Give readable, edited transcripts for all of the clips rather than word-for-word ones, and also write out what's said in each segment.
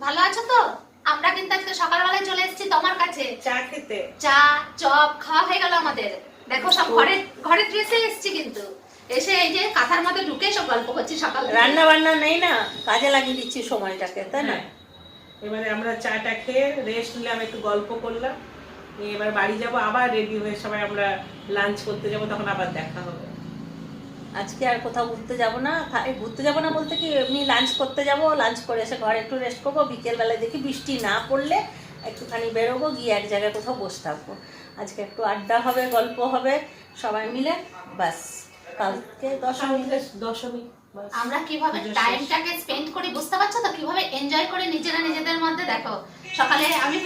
ভালো আছো তো? আমরা কিন্তু আজকে সকালবেলায় চলে এসেছি তোমার কাছে চা খেতে। চা চপ খাওয়া হয়ে গেল আমাদের। দেখো সব ঘরে ড্রেসে এসেছি, কিন্তু এসে এই যে কাঁথার মধ্যে ঢুকে সব গল্প করছি সকাল থেকে। রান্না বান্না নেই না, কাজে লাগিয়ে দিচ্ছি সময়টাকে, তাই না? এবারে আমরা চাটা খেয়ে রেস্ট নিলাম, একটু গল্প করলাম, এবার বাড়ি যাব, আবার রেডি হয়ে সবাই আমরা লাঞ্চ করতে যাব, তখন আবার দেখা হবে। আজকে আর কোথাও ঘুরতে যাব না। ঘুরতে যাব না বলতে কি, এমনি লাঞ্চ করতে যাব, লাঞ্চ করে এসে ঘরে একটু রেস্ট করবো, বিকেলবেলায় দেখি বৃষ্টি না পড়লে একটুখানি বেরোবো, গিয়ে এক জায়গায় কোথাও বসে থাকবো। আজকে একটু আড্ডা হবে, গল্প হবে সবাই মিলে, ব্যাস। কালকে দশমী আমরা কিভাবে টাইমটাকে স্পেন্ড করি বুঝতে পারছো তো, কিভাবে এনজয় করে নিজেরা নিজেদের মধ্যে। দেখো সকালে আমি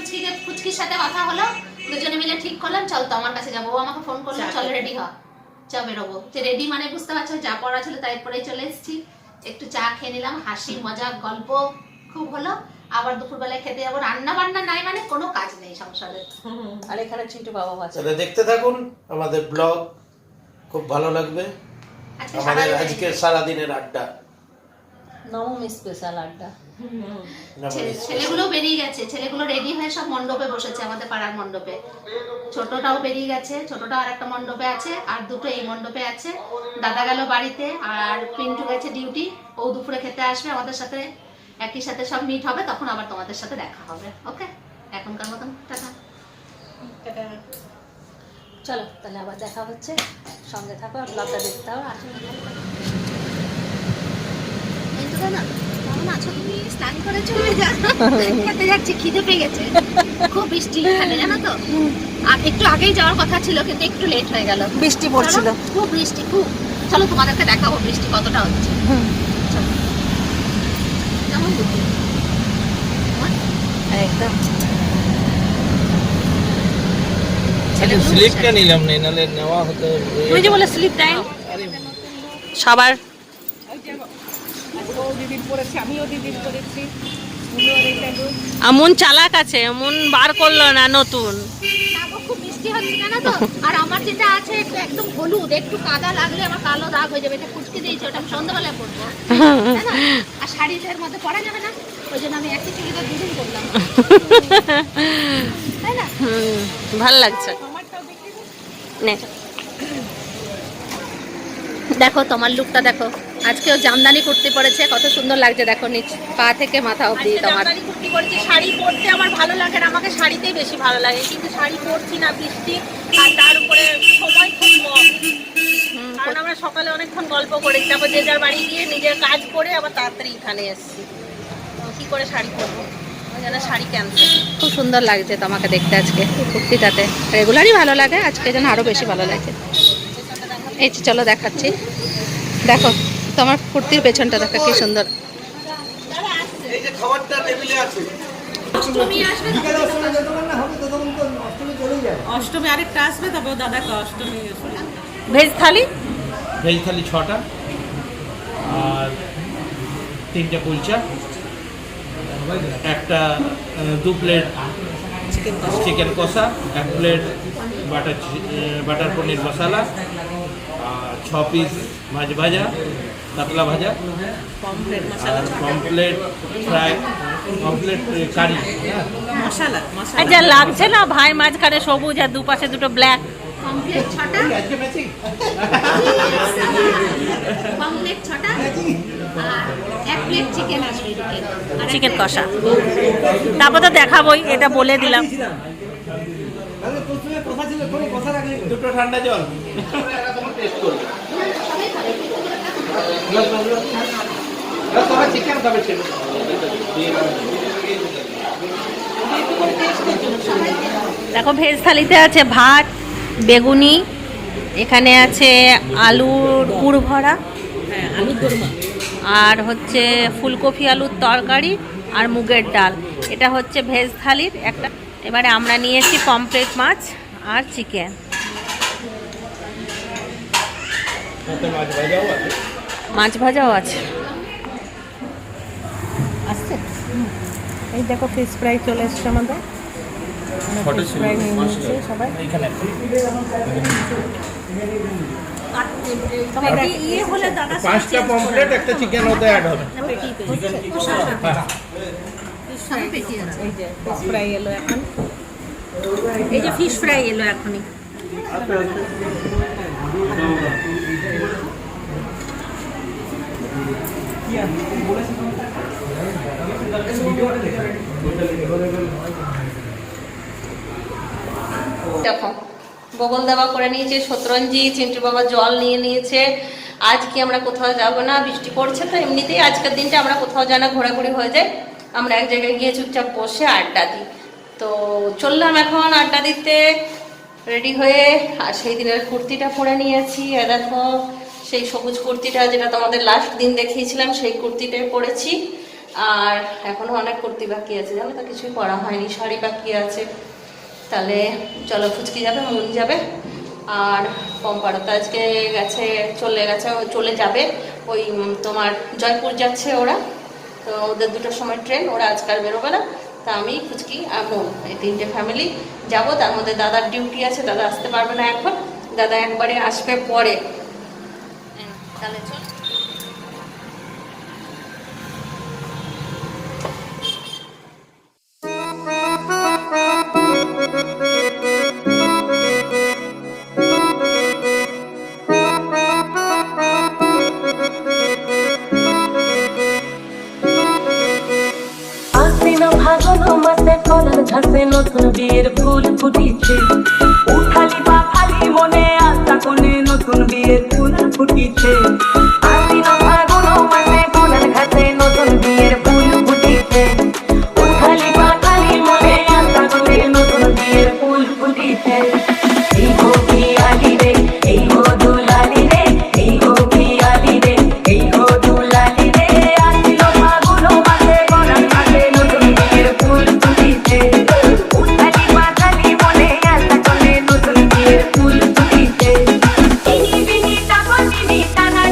ফুচকির সাথে কথা হলো, দুজনে মিলে ঠিক করলাম চল তো আমার কাছে যাবো। ও আমাকে ফোন করলো চল রেডি হ, চা বেরোবো। যে রেডি মানে বুঝতে পারছো, যা পড়া ছিল তাই পরেই চলে এসেছি। একটু চা খেয়ে নিলাম, হাসি মজা গল্প খুব হলো। আবার দুপুরবেলায় খেতে যাবো। রান্না বান্না নাই মানে কোনো কাজ নেই সংসারে। আর এখানে চিন্টু বাবা আছে। দেখতে থাকুন আমাদের ব্লগ, খুব ভালো লাগবে। আমাদের আজকে সারাদিনের আড্ডা, নবমী স্পেশাল আড্ডা। ছেলেগুলো বেরিয়ে গেছে, ছেলেগুলো রেডি হয়ে সব মণ্ডপে বসেছে, আমাদের পাড়ার মণ্ডপে। ছোটটাও বেরিয়ে গেছে, ছোটটা আর একটা মণ্ডপে আছে, আর দুটো এই মণ্ডপে আছে। দাদা গেল বাড়িতে, আর পিন্টু গেছে ডিউটি। ও দুপুরে খেতে আসবে আমাদের সাথে, একই সাথে সব মিট হবে, তখন আবার তোমাদের সাথে দেখা হবে। ওকে, এখনকার মতন টাটা। চলো তাহলে আবার দেখা হচ্ছে, সঙ্গে থাকো, আর ব্লগটা দেখতে হবে। আসুন না কেমন আছো তুমি? স্নান করে চলে যা, খেতে যাচ্ছি, খিদে পেয়ে গেছে। খুব বৃষ্টি এখানে জানো তো, আর একটু আগেই যাওয়ার কথা ছিল কিন্তু একটু লেট হয়ে গেল, বৃষ্টি পড়ছিল, খুব বৃষ্টি খুব। চলো তোমাদেরকে দেখাবো বৃষ্টি কতটা হচ্ছে। চলো কেমন বুঝলি একদম। স্লিপটা নিলাম না, নালে নেওয়া হতো। তুই যে বলে স্লিপ টাইম সবার। এমন চালাক আছে, এমন বার করলো না নতুন। খুব বৃষ্টি হচ্ছে জানো তো। আর আমার যেটা আছে একদম হলুদ, একটু কাদা লাগলে আমার কালো দাগ হয়ে যাবে। এটা কুচকে দিয়েছে, ওটা আমি সন্ধ্যাবেলায় পরবো। আর শাড়িটার মধ্যে পরা যাবে না, ওই জন্য আমি একই চুড়িদার দুদিন করলাম, তাই না? ভাল লাগছে। দেখো তোমার লুকটা দেখো, আজকেও জামদানি কুর্তি পরেছে, কত সুন্দর লাগছে দেখো, নিচ পা থেকে মাথা অবধি তোমার জামদানি কুর্তি পরেছি। শাড়ি পরতে আমার ভালো লাগে না, আমাকে শাড়িতেই বেশি ভালো লাগে, কিন্তু শাড়ি পরছি না, বৃষ্টি, আর তার উপরে সময় খুব কম। কারণ আমরা সকালে অনেকক্ষণ গল্প করেছি, তারপর যে যার বাড়ি গিয়ে নিজের কাজ করে আবার তাড়াতাড়ি এখানে এসেছি, কি করে শাড়ি পরবো, ওই জন্য শাড়ি ক্যান্সেল। খুব সুন্দর লাগছে তোমাকে দেখতে আজকে কুর্তিটাতে, রেগুলারই ভালো লাগে, আজকে যেন আরো বেশি ভালো লাগে। এই যে চলো দেখাচ্ছি, দেখো তোমার কুর্তির পেছনটা দেখো কি সুন্দর। এই যে খাবারটা টেবিলে আছে। অষ্টমী আরেকটা আসবে, তারপর দাদাকে অষ্টমী। ভেজ থালি, ভেজ থালি 6টা, আর 3টে কুলচা, একটা 2 প্লেট চিকেন কষা, 1 প্লেট বাটার পনির মশলা, আর 6 পিস মাছ ভাজা, কাতলা ভাজা, আর কমপ্লেট ফ্রাই, কমপ্লেট কারি মশলা। আর যা লাগছে না ভাই, মাঝখানে সবুজ আর দুপাশে দুটো ব্ল্যাক। কমপ্লিট 6টা, কমপ্লিট 6টা, আর 1 প্লেট চিকেন আসবে, চিকেন কষা। তারপর তো দেখাবোই, এটা বলে দিলাম। দুটো ঠান্ডা জল। চিকেন খাবে ছিল। দেখো ভেজ থালিতে আছে ভাত, বেগুনি, এখানে আছে আলুর পুর ভরা, আর হচ্ছে ফুলকপি আলুর তরকারি, আর মুগের ডাল। এটা হচ্ছে ভেজ থালির একটা। এবারে আমরা নিয়েছি পমফ্রেট মাছ আর চিকেন। মাছ ভাজাও আছে। আসছে, এই দেখো ফিশ ফ্রাই চলে এসছে আমাদের। ফিশ ফ্রাই নিয়ে নিচ্ছে সবাই। ইয়ে হলে দাদা 5টা পমফ্রেট, একটা চিকেন ওতে অ্যাড হবে। ফিশ ফ্রাই পেটি আছে। এই যে ফিশ ফ্রাই এলো এখন, এই যে ফিশ ফ্রাই এলো এখনই। দেখো বগল দেওয়া করে নিয়েছে, শতরঞ্জি, চিন্টু বাবা জল নিয়ে নিয়েছে। আজকে আমরা কোথাও যাব না, বৃষ্টি পড়ছে তো এমনিতেই আজকের দিনটা আমরা কোথাও যাই না, ঘোরাঘুরি হয়ে যায়। আমরা এক জায়গায় গিয়ে চুপচাপ বসে আড্ডা দিই। তো চললাম এখন আড্ডা দিতে রেডি হয়ে। আর সেই দিনের কুর্তিটা পরে নিয়েছি, দেখো সেই সবুজ কুর্তিটা যেটা তোমাদের লাস্ট দিন দেখিয়েছিলাম, সেই কুর্তিটাই পরেছি। আর এখনো অনেক কুর্তি বাকি আছে, জানো তো, কিছুই পরা হয়নি, শাড়ি বাকি আছে। তাহলে চলো, ফুচকি যাবে, মন যাবে, আর পম্পারও তো আজকে চলে যাবে ওই তোমার জয়পুর যাচ্ছে ওরা, তো ওদের 2টার সময় ট্রেন, ওরা আজকাল বেরোবে না। তা আমি ফুচকি আর মন এই 3টে ফ্যামিলি যাব। তার মধ্যে দাদার ডিউটি আছে, দাদা আসতে পারবে না এখন, দাদা একবারে আসবে পরে। তাহলে চল। ঘাসে নতুন বিয়ের ফুল ফুটিছে, উঠালি বা খালি মনে আশা কোণে নতুন বিয়ের ফুল ফুটিছে। আশ্বিন ফাগুন মাসে কোণার ঘাসে নতুন বিয়ের ফুল ফুটিছে, উঠালি বা খালি মনে আশা কোণে নতুন বিয়ের ফুল ফুটিছে। এই গো পিয়ালি রে, এই গো দুলালি রে, এই গো পিয়ালি রে, এই গো দুলালি রে। আশ্বিন ফাগুন মাসে কোণার ঘাসে নতুন বিয়ের ফুল ফুটিছে, উঠালি বা খালি মনে আশা কোণে নতুন বিয়ের ফুল ফুটিছে। ইনি বিনি তাকো নিনি টানা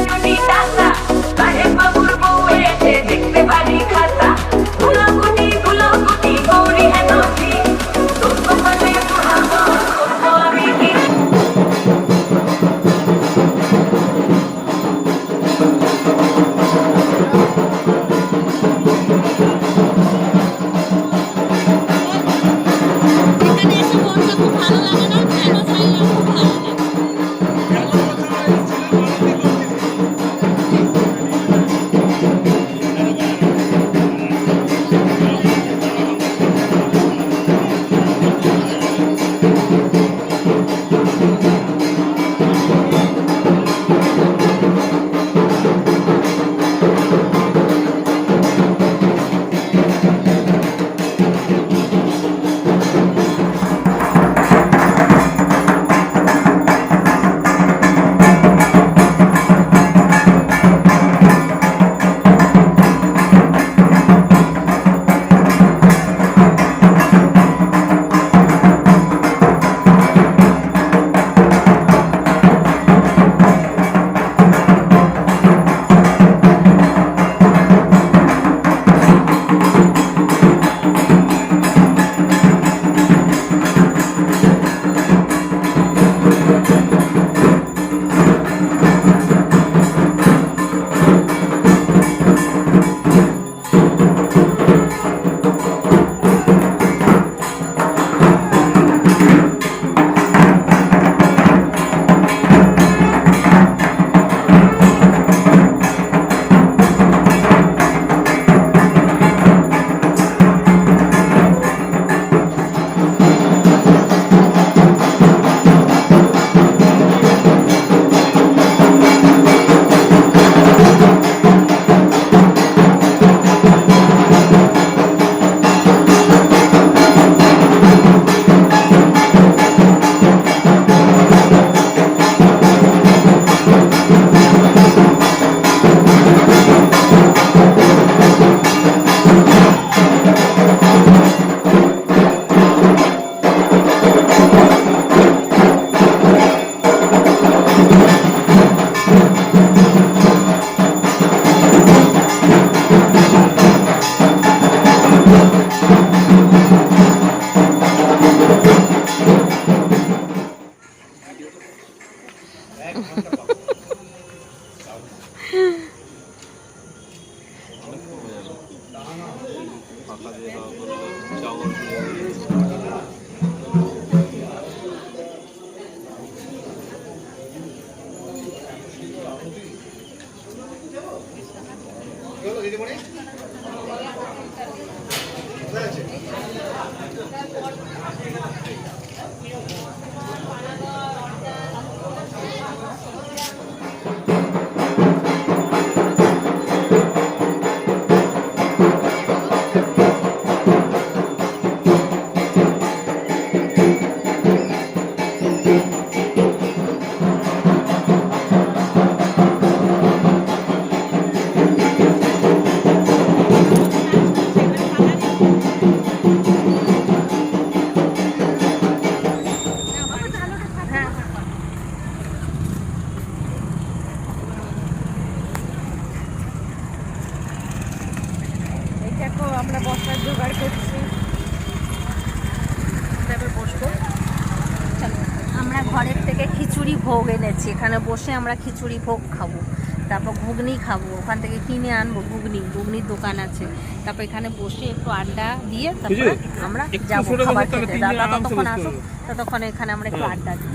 দেখো আমরা বসার জোগাড় করছি, তারপর বসবো। চলো, আমরা ঘরের থেকে খিচুড়ি ভোগ এনেছি, এখানে বসে আমরা খিচুড়ি ভোগ খাবো, তারপর ঘুগনি খাবো, ওখান থেকে কিনে আনবো ঘুগনির দোকান আছে, তারপর এখানে বসে একটু আড্ডা দিয়ে তারপরে আমরা যাবো খাবার খেতে। দাদা ততক্ষণ আসুক, ততক্ষণ এখানে আমরা একটু আড্ডা দিই।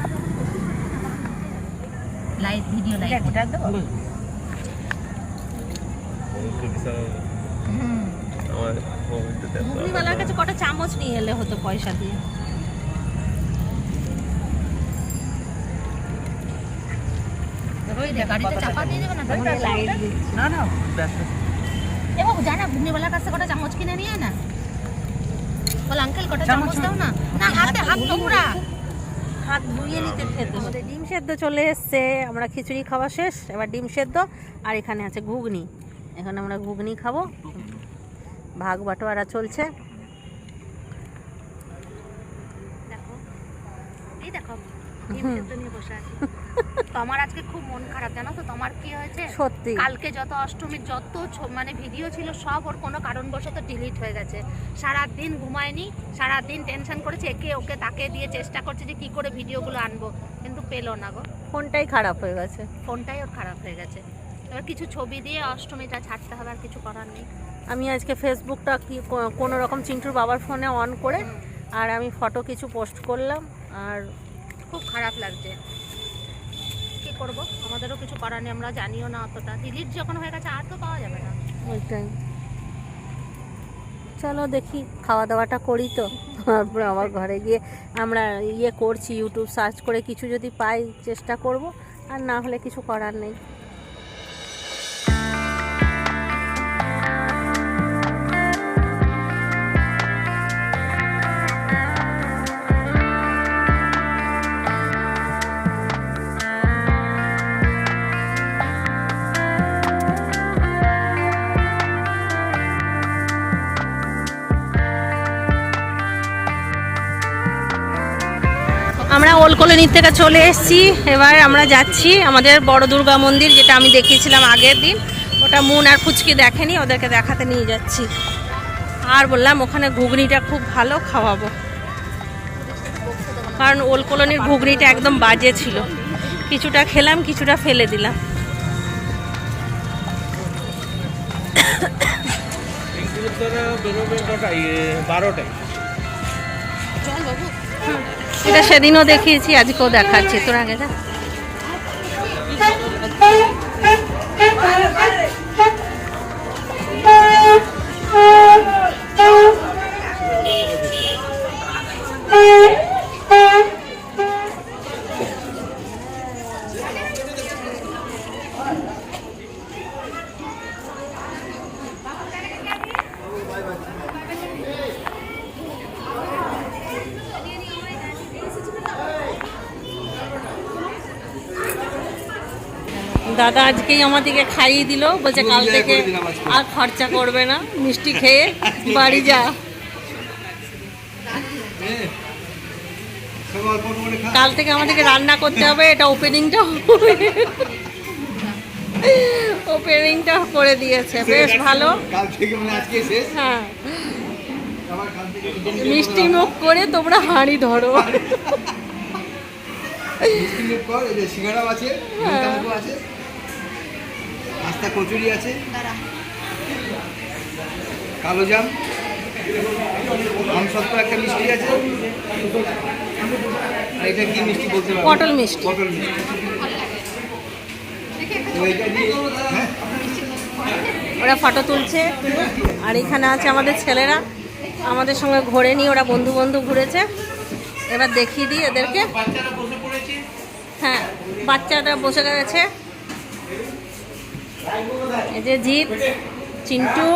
লাইভ ভিডিও লাইভ ওটা দেবো। ঘুগনিওয়ালার কাছে কটা চামচ নিয়ে এলে হতো পয়সা দিয়ে। গাড়িতে চাপা দিয়ে দেবে না? না এবার জানা ঘুগনিওয়ালার কাছে কটা চামচ কিনে নিয়ে না, বল আঙ্কেল কটা চামচ দাও না। না হাতে হাত নোংরা, হাত ধুয়ে নিতে খেতে। আমাদের ডিম সেদ্ধ চলে এসছে, আমরা খিচুড়ি খাওয়া শেষ, এবার ডিম সেদ্ধ আর এখানে আছে ঘুগনি। এখন আমরা ঘুগনি খাবো, ভাগ বাটোয়ারা চলছে। দেখো এই দেখো ডিম সেদ্ধ নিয়ে বসে আছে। তোমার আজকে খুব মন খারাপ জানো তো, তোমার কি হয়েছে সত্যি, কালকে যত অষ্টমীর যত মানে ভিডিও ছিল সব ওর কোনো কারণবশত ডিলিট হয়ে গেছে। সারাদিন ঘুমায়নি, সারাদিন টেনশন করেছে, একে ওকে তাকে দিয়ে চেষ্টা করছে যে কি করে ভিডিওগুলো আনবো, কিন্তু পেলো না গো, ফোনটাই খারাপ হয়ে গেছে, ফোনটাই ওর খারাপ হয়ে গেছে। এবার কিছু ছবি দিয়ে অষ্টমীটা ছাড়তে হবে, আর কিছু করার নেই। আমি আজকে ফেসবুকটা কি কোনো রকম চিন্টুর বাবার ফোনে অন করে আর আমি ফটো কিছু পোস্ট করলাম, আর খুব খারাপ লাগছে। কি করব, আমাদেরও কিছু করার নেই, আমরা জানিও না অতটা, ডিলিট যখন হয়ে গেছে আর তো পাওয়া যাবে না। ওইটাই, চলো দেখি খাওয়া দাওয়াটা করি, তো তারপরে আমার ঘরে গিয়ে আমরা করছি ইউটিউব সার্চ করে, কিছু যদি পাই চেষ্টা করব, আর না হলে কিছু করার নেই। আমরা ওল্ড কলোনি থেকে চলে এসেছি, এবার আমরা যাচ্ছি আমাদের বড় দুর্গা মন্দির, যেটা আমি দেখিয়েছিলাম আগের দিন। ওটা মুন আর ফুচকি দেখেনি, ওদেরকে দেখাতে নিয়ে যাচ্ছি। আর বললাম ওখানে ঘুগনিটা খুব ভালো, খাওয়াবো, কারণ ওল্ড কলোনির ঘুগনিটা একদম বাজে ছিল। কিছুটা খেলাম, কিছুটা ফেলে দিলাম। এটা সেদিনও দেখিয়েছি, আজকেও দেখাচ্ছি, তোর আগে যা। দাদা আজকেই আমাদেরকে খাইয়ে দিল, বলছে কাল থেকে আর খরচা করবে না, মিষ্টি খেয়ে বাড়ি যা। কাল থেকে আমাদেরকে রান্না করতে হবে, এটা ওপেনিংটা করে দিয়েছে, বেশ ভালো। হ্যাঁ, মিষ্টি মুখ করে তোমরা হাঁড়ি ধরো। সিঙ্গাড়াও আছে, আছে নাস্তা, কচুরি আছে, কালো জাম, আমসত্ত্ব একটা মিষ্টি আছে, আর এটা কি মিষ্টি বলতে পারবো? পটল মিষ্টি। পটল মিষ্টি। তো এটা দিয়ে হ্যাঁ ওরা ফটো তুলছে। আর এখানে আছে আমাদের ছেলেরা, আমাদের সঙ্গে ঘোরে নিয়ে ওরা বন্ধু বন্ধু ঘুরেছে। এবার দেখিয়ে দিই এদেরকে। হ্যাঁ, বাচ্চারা বসে গেছে। এই যে জিৎ, চিন্টু,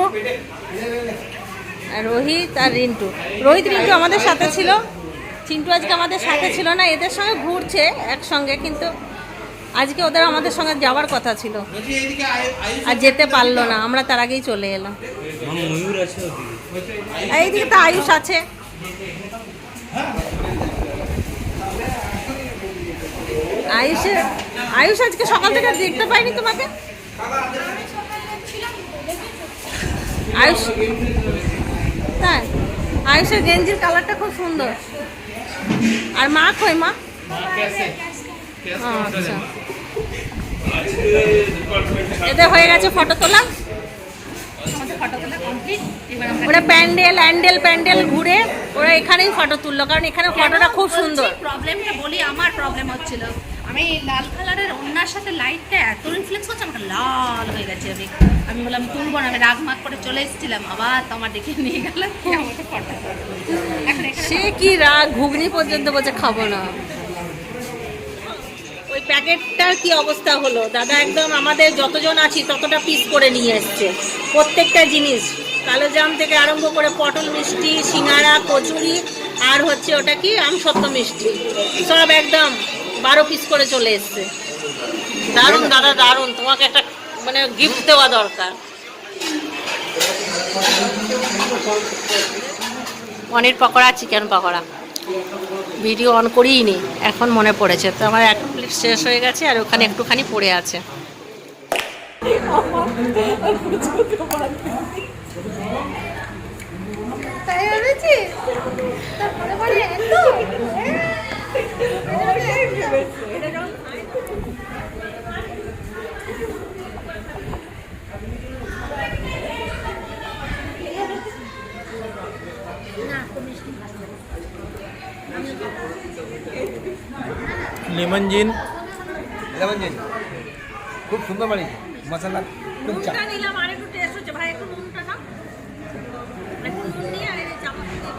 আর রোহিত আর রিন্টু। রোহিত রিন্টু আমাদের সাথে ছিল, চিন্টু আজকে আমাদের সাথে ছিল না। এদের সঙ্গে ঘুরছে একসঙ্গে, কিন্তু আজকে ওদের আমাদের সঙ্গে যাওয়ার কথা ছিল আর যেতে পারলো না। আমরা তার আগেই চলে এলাম। এইদিকে তো আয়ুষ আছে। আয়ুষ আজকে সকাল থেকে দেখতে পাইনি তোমাকে। আয়ুষ, তাই আয়ুষের গেঞ্জির কালারটা খুব সুন্দর। আর মা কই? মা আচ্ছা, এদের হয়ে গেছে ফটো তোলা। ওরা প্যান্ডেল ঘুরে ওরা এখানেই ফটো তুললো, কারণ এখানে ফটোটা খুব সুন্দর। প্রবলেমটা বলি, আমার প্রবলেম হচ্ছিল, আমি লাল কালারের ওড়নার সাথে লাইটটা এত রিফ্লেক্স করছে, আমাকে লাল হয়ে গেছে। আমি বললাম তুলবো না, আমি রাগ মাগ করে চলে এসেছিলাম। আবার তোমার দেখে নিয়ে গেলাম, আমাকে ফটো। সে কি রাগ, ঘুগনি পর্যন্ত বলছে খাবো না। ওই প্যাকেটটার কি অবস্থা হলো দাদা, একদম আমাদের যতজন আছি ততটা পিস করে নিয়ে এসছে প্রত্যেকটা জিনিস। কালোজাম থেকে আরম্ভ করে পটল মিষ্টি, সিঙ্গারা, কচুরি, আর হচ্ছে ওটা কি আমসত্ত্ব মিষ্টি, সব একদম 12 পিস করে চলে এসছে। দারুণ দাদা, দারুণ। তোমাকে একটা মানে গিফট দেওয়া দরকার। Paneer pakora, chicken pakora video on করিই নি, এখন মনে পড়েছে। তো আমার এক প্লেট শেষ হয়ে গেছে আর ওখানে একটুখানি পড়ে আছে। লেমন জিন খুব সুন্দর বানিয়েছে, মশলা খুব চাপ। নিলাম আর একটু টেস্ট হচ্ছে ভাই, একটু নুনটা দাও, একটু নুন নিয়ে আর এই চামচ দিয়ে।